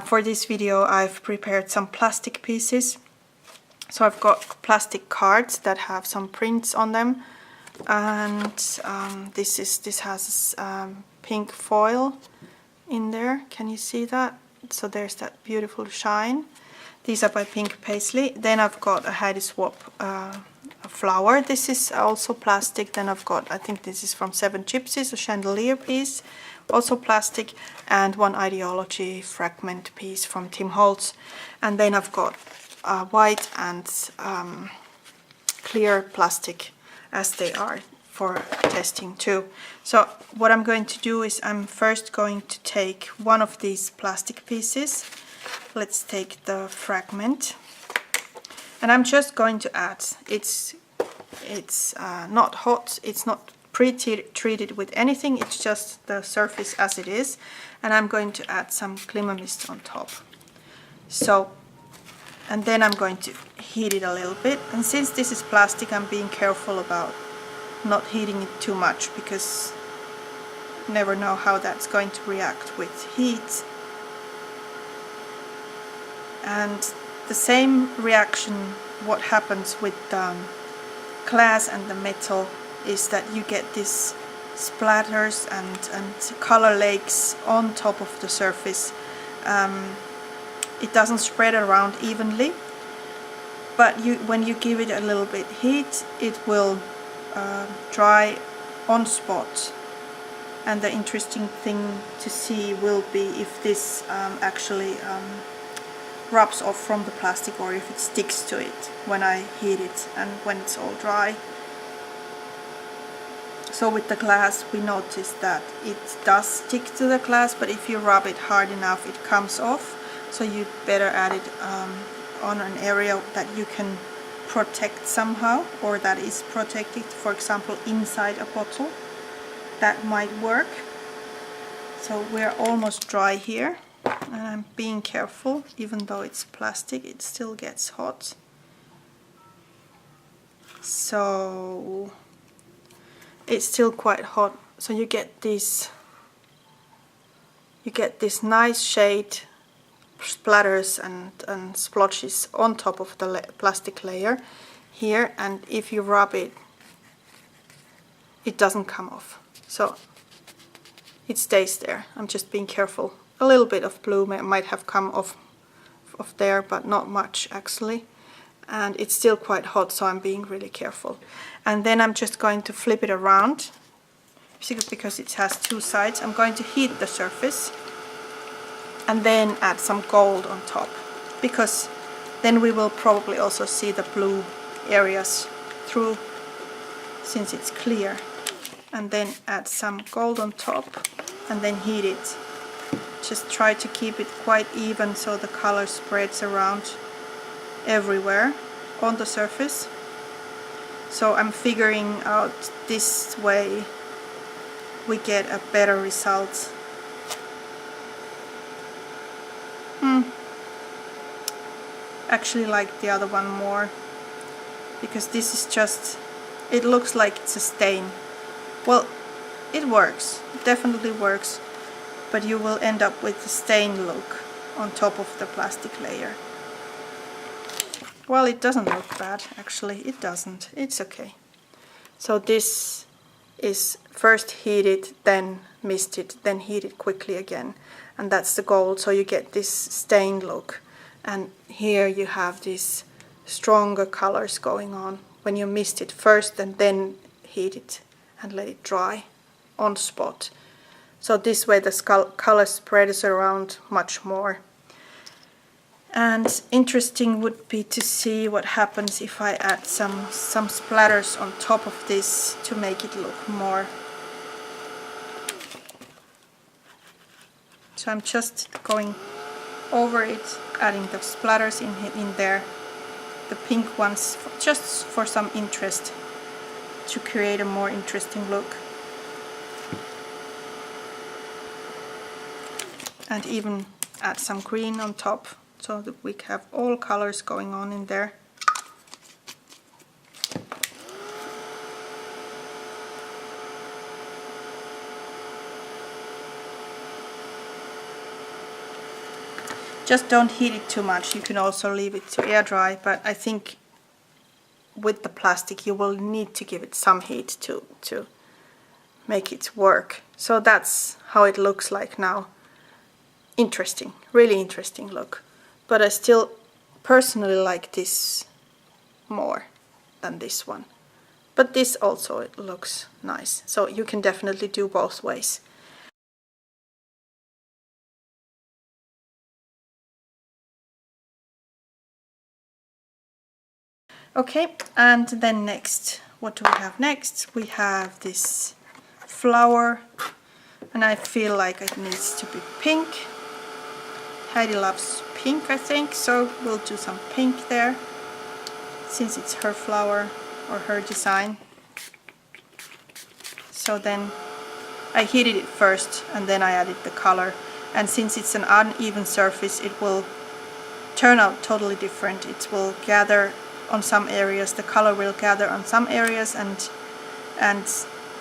For this video I've prepared some plastic pieces. So I've got plastic cards that have some prints on them, and this has pink foil in there. Can you see that? So there's that beautiful shine. These are by Pink Paisley. Then I've got a Heidi Swap a flower. This is also plastic. Then I've got, I think this is from Seven Gypsies, a chandelier piece, also plastic, and one Ideology fragment piece from Tim Holtz. And then I've got white and clear plastic, as they are for testing too. So what I'm going to do is I'm first going to take one of these plastic pieces. Let's take the fragment, and I'm just going to add, it's not hot, it's not pre-treated with anything, it's just the surface as it is, and I'm going to add some Glimmer mist on top. So, and then I'm going to heat it a little bit, and since this is plastic I'm being careful about not heating it too much, because you never know how that's going to react with heat. And the same reaction, what happens with glass and the metal, is that you get these splatters and color lakes on top of the surface. It doesn't spread around evenly, but when you give it a little bit heat, it will dry on spot. And the interesting thing to see will be if this actually rubs off from the plastic, or if it sticks to it when I heat it and when it's all dry. So with the glass we notice that it does stick to the glass, but if you rub it hard enough it comes off. So you'd better add it on an area that you can protect somehow, or that is protected, for example inside a bottle. That might work. So we're almost dry here, and I'm being careful. Even though it's plastic, it still gets hot. So it's still quite hot. So you get this nice shade splatters and splotches on top of the plastic layer here, and if you rub it, it doesn't come off. So it stays there. I'm just being careful. A little bit of blue might have come off there, but not much actually. And it's still quite hot, so I'm being really careful. And then I'm just going to flip it around, because it has two sides. I'm going to heat the surface and then add some gold on top, because then we will probably also see the blue areas through, since it's clear. And then add some gold on top and then heat it. Just try to keep it quite even so the color spreads around everywhere on the surface. So I'm figuring out this way we get a better result. Actually like the other one more, because this is just, it looks like it's a stain. Well, it works, it definitely works, but you will end up with the stain look on top of the plastic layer. Well, it doesn't look bad, actually, it doesn't, it's okay. So this is first heated, then misted, then heated quickly again, and that's the gold, so you get this stained look. And here you have these stronger colors going on when you mist it first and then heat it and let it dry on spot. So this way the color spreads around much more. And interesting would be to see what happens if I add some splatters on top of this to make it look more. So I'm just going over it, adding the splatters in there, the pink ones, just for some interest, to create a more interesting look. And even add some green on top, so that we have all colors going on in there. Just don't heat it too much. You can also leave it to air dry, but I think with the plastic you will need to give it some heat to make it work. So that's how it looks like now. Interesting, really interesting look. But I still personally like this more than this one. But this also it looks nice. So you can definitely do both ways. Okay, and then next, what do we have next? We have this flower, and I feel like it needs to be pink. Heidi loves pink, I think, so we'll do some pink there, since it's her flower or her design. So then I heated it first and then I added the color, and since it's an uneven surface it will turn out totally different. It will gather on some areas, the color will gather on some areas and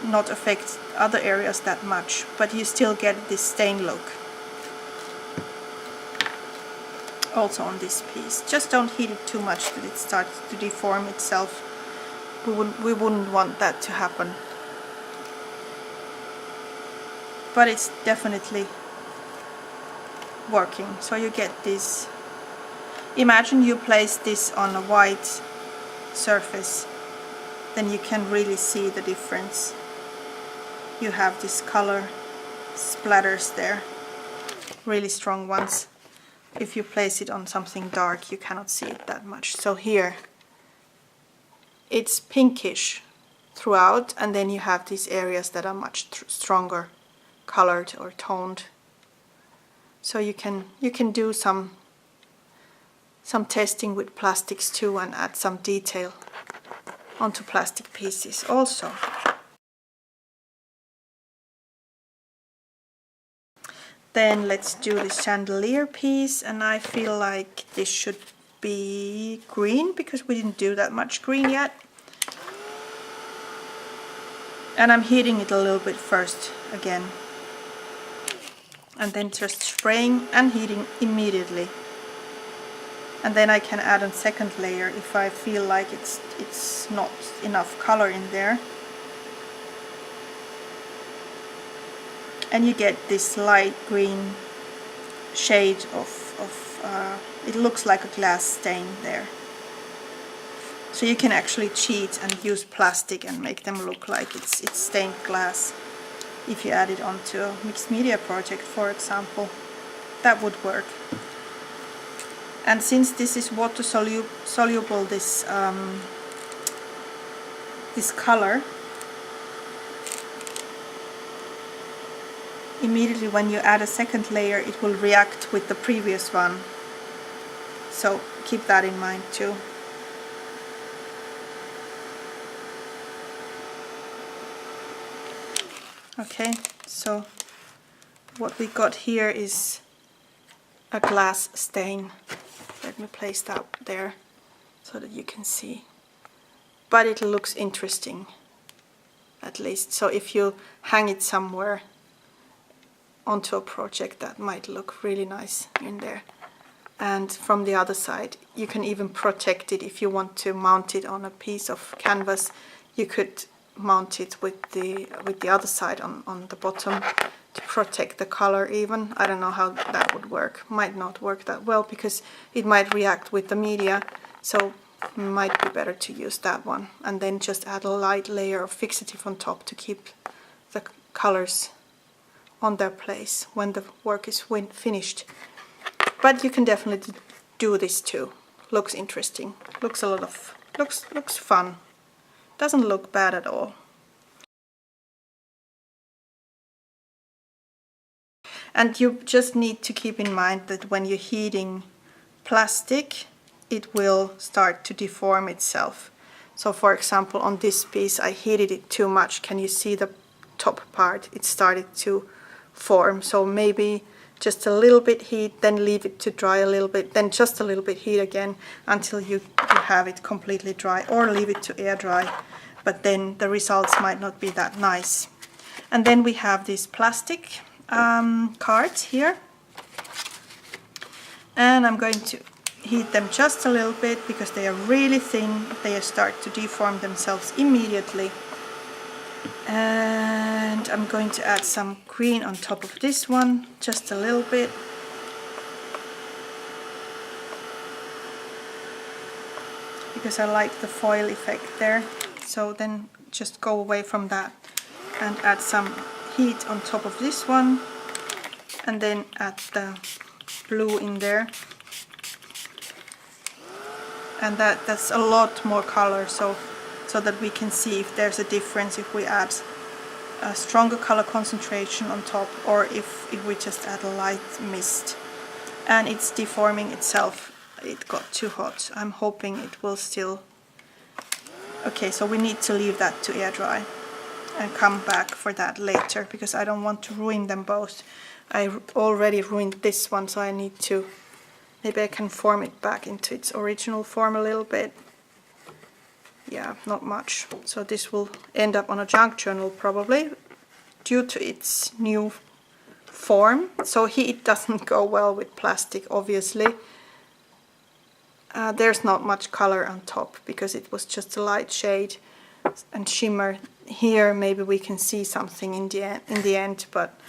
not affect other areas that much, but you still get this stain look. Also on this piece, just don't heat it too much that it starts to deform itself. We wouldn't want that to happen. But it's definitely working. So you get this. Imagine you place this on a white surface, then you can really see the difference. You have this color splatters there, really strong ones. If you place it on something dark, you cannot see it that much. So here it's pinkish throughout, and then you have these areas that are much stronger colored or toned. So you can do some testing with plastics too and add some detail onto plastic pieces also. Then let's do this chandelier piece, and I feel like this should be green because we didn't do that much green yet. And I'm heating it a little bit first again, and then just spraying and heating immediately. And then I can add a second layer if I feel like it's not enough color in there. And you get this light green shade of it looks like a glass stain there. So you can actually cheat and use plastic and make them look like it's stained glass. If you add it onto a mixed media project, for example, that would work. And since this is water soluble, this color, immediately when you add a second layer it will react with the previous one. So keep that in mind too. Okay, so what we got here is a glass stain. Let me place that there so that you can see. But it looks interesting, at least. So if you hang it somewhere onto a project, that might look really nice in there. And from the other side, you can even protect it. If you want to mount it on a piece of canvas, you could mount it with the other side on the bottom to protect the color even. I don't know how that would work. Might not work that well because it might react with the media, so it might be better to use that one. And then just add a light layer of fixative on top to keep the colors on their place when the work is finished. But you can definitely do this too. Looks interesting. Looks looks fun. Doesn't look bad at all. And you just need to keep in mind that when you're heating plastic, it will start to deform itself. So for example, on this piece I heated it too much. Can you see the top part? It started to form. So maybe just a little bit heat, then leave it to dry a little bit, then just a little bit heat again until you have it completely dry, or leave it to air dry, but then the results might not be that nice. And then we have these plastic cards here, And I'm going to heat them just a little bit because they are really thin. They start to deform themselves immediately. And I'm going to add some green on top of this one, just a little bit. Because I like the foil effect there. So then just go away from that and add some heat on top of this one. And then add the blue in there. And that's a lot more color, so that we can see if there's a difference if we add a stronger color concentration on top or if we just add a light mist. And it's deforming itself. It got too hot. I'm hoping it will still... Okay, so we need to leave that to air dry and come back for that later because I don't want to ruin them both. I already ruined this one, so I need to... Maybe I can form it back into its original form a little bit. Yeah, not much. So this will end up on a junk journal probably due to its new form. So it doesn't go well with plastic, obviously. There's not much color on top because it was just a light shade and shimmer. Here maybe we can see something in the end, but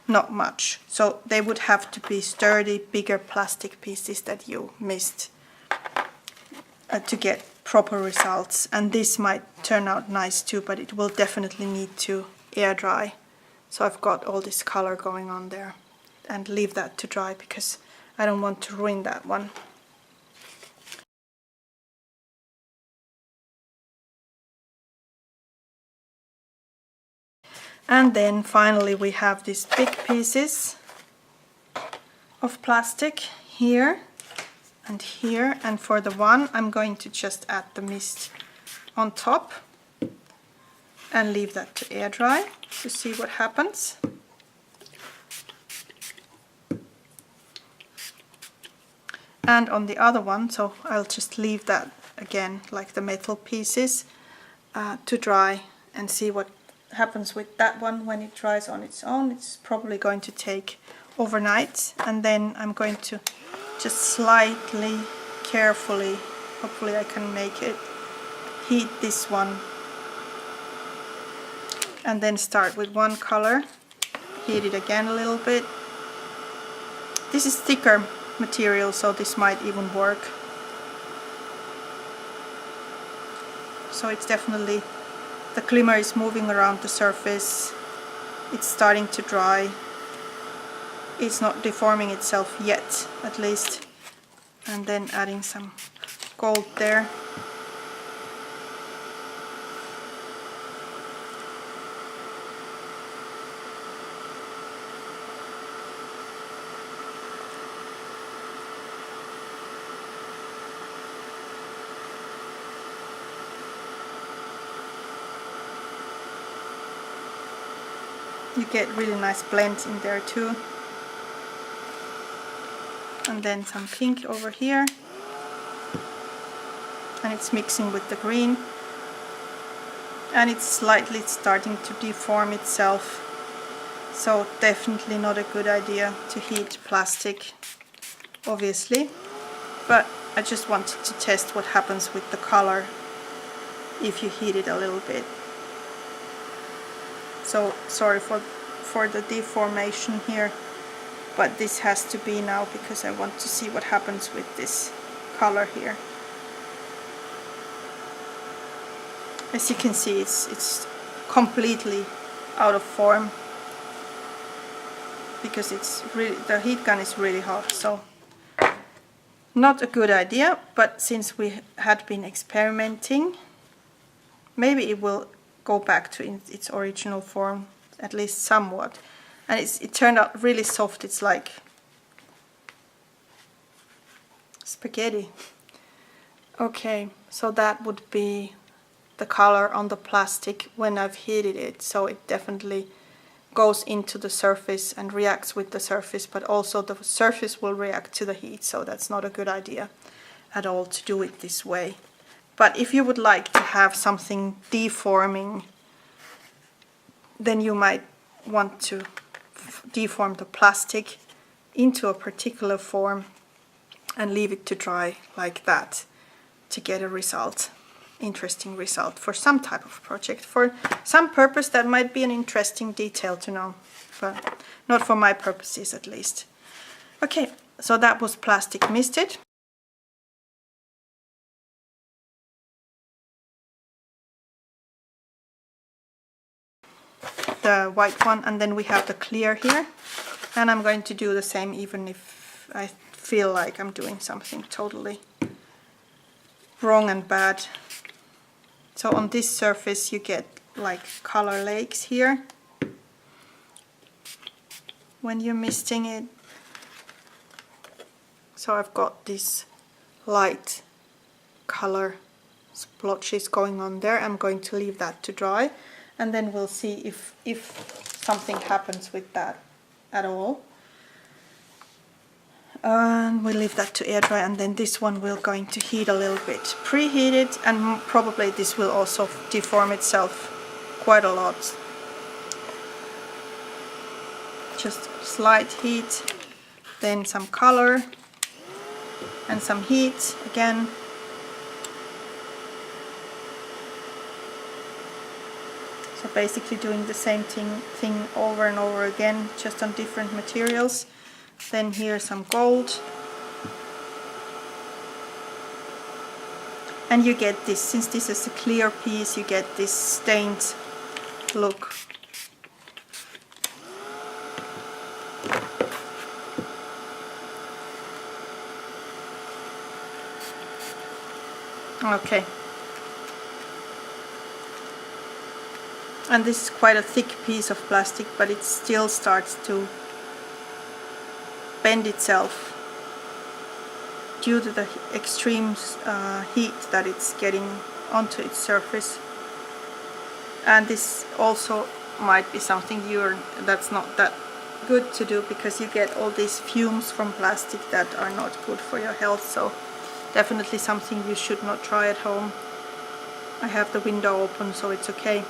not much. So they would have to be sturdy, bigger plastic pieces that you missed to get proper results. And this might turn out nice too, but it will definitely need to air dry. So I've got all this color going on there, and leave that to dry because I don't want to ruin that one. And then finally we have these big pieces of plastic here and here, and for the one I'm going to just add the mist on top and leave that to air dry to see what happens. And on the other one, so I'll just leave that again like the metal pieces to dry and see what happens with that one when it dries on its own. It's probably going to take overnight, and then I'm going to just slightly, carefully, hopefully I can make it, heat this one and then start with one color, heat it again a little bit. This is thicker material, so this might even work. So it's definitely, the glimmer is moving around the surface, it's starting to dry, it's not deforming itself yet, at least. And then adding some gold there. You get really nice blends in there too. And then some pink over here. And it's mixing with the green. And it's slightly starting to deform itself. So definitely not a good idea to heat plastic, obviously. But I just wanted to test what happens with the color if you heat it a little bit. So sorry for the deformation here, but this has to be now because I want to see what happens with this color here. As you can see, it's completely out of form because it's really, the heat gun is really hot, so not a good idea. But since we had been experimenting, maybe it will go back to its original form, at least somewhat. And it turned out really soft. It's like spaghetti. Okay, so that would be the color on the plastic when I've heated it. So it definitely goes into the surface and reacts with the surface, but also the surface will react to the heat. So that's not a good idea at all to do it this way. But if you would like to have something deforming, then you might want to deform the plastic into a particular form and leave it to dry like that to get a result, interesting result for some type of project. For some purpose that might be an interesting detail to know, but not for my purposes at least. Okay, so that was plastic misted. The white one, and then we have the clear here, and I'm going to do the same even if I feel like I'm doing something totally wrong and bad. So on this surface you get like color lakes here when you're misting it. So I've got these light color splotches going on there. I'm going to leave that to dry, and then we'll see if something happens with that at all. And we'll leave that to air dry, and then this one we're going to heat a little bit. Preheat it, and probably this will also deform itself quite a lot. Just slight heat, then some color, and some heat again. So basically doing the same thing over and over again, just on different materials. Then here some gold. And you get this, since this is a clear piece, you get this stained look. Okay. And this is quite a thick piece of plastic, but it still starts to bend itself due to the extreme heat that it's getting onto its surface. And this also might be something that's not that good to do, because you get all these fumes from plastic that are not good for your health. So definitely something you should not try at home. I have the window open, so it's okay.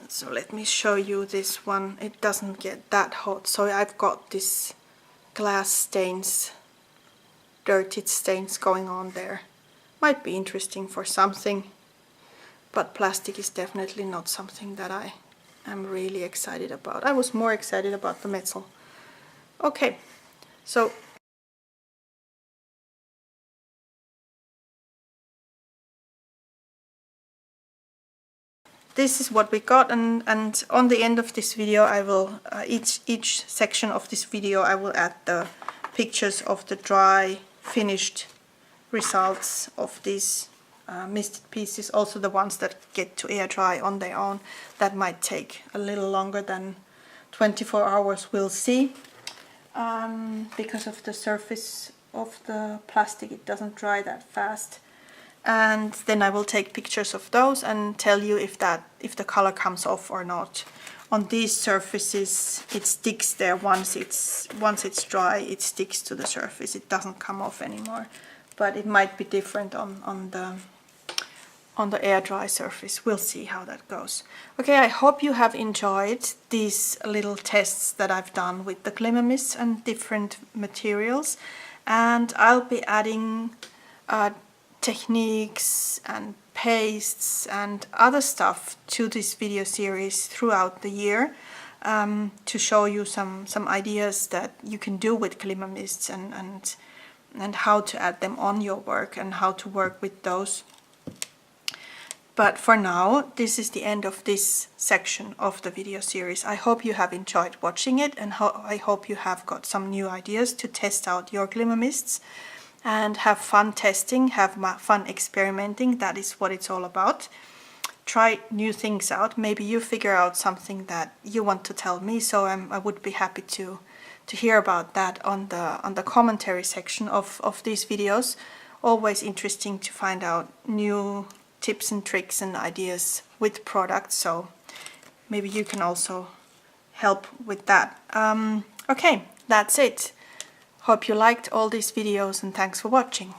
So let me show you this one. It doesn't get that hot. So I've got this glass stains, dirty stains going on there. Might be interesting for something, but plastic is definitely not something that I am really excited about. I was more excited about the metal. Okay, so this is what we got, and on the end of this video I will, each section of this video I will add the pictures of the dry finished results of these misted pieces, also the ones that get to air dry on their own. That might take a little longer than 24 hours, we'll see. Because of the surface of the plastic, it doesn't dry that fast. And then I will take pictures of those and tell you if the color comes off or not. On these surfaces it sticks there. Once it's dry, it sticks to the surface. It doesn't come off anymore. But it might be different on the air dry surface. We'll see how that goes. Okay, I hope you have enjoyed these little tests that I've done with the Glimmer mists and different materials. And I'll be adding techniques and pastes and other stuff to this video series throughout the year, to show you some ideas that you can do with Glimmer mists and how to add them on your work and how to work with those. But for now, this is the end of this section of the video series. I hope you have enjoyed watching it, and I hope you have got some new ideas to test out your Glimmer mists. And have fun testing, have fun experimenting. That is what it's all about. Try new things out. Maybe you figure out something that you want to tell me, so I would be happy to hear about that on the commentary section of these videos. Always interesting to find out new tips and tricks and ideas with products, so maybe you can also help with that. Okay, that's it. Hope you liked all these videos, and thanks for watching.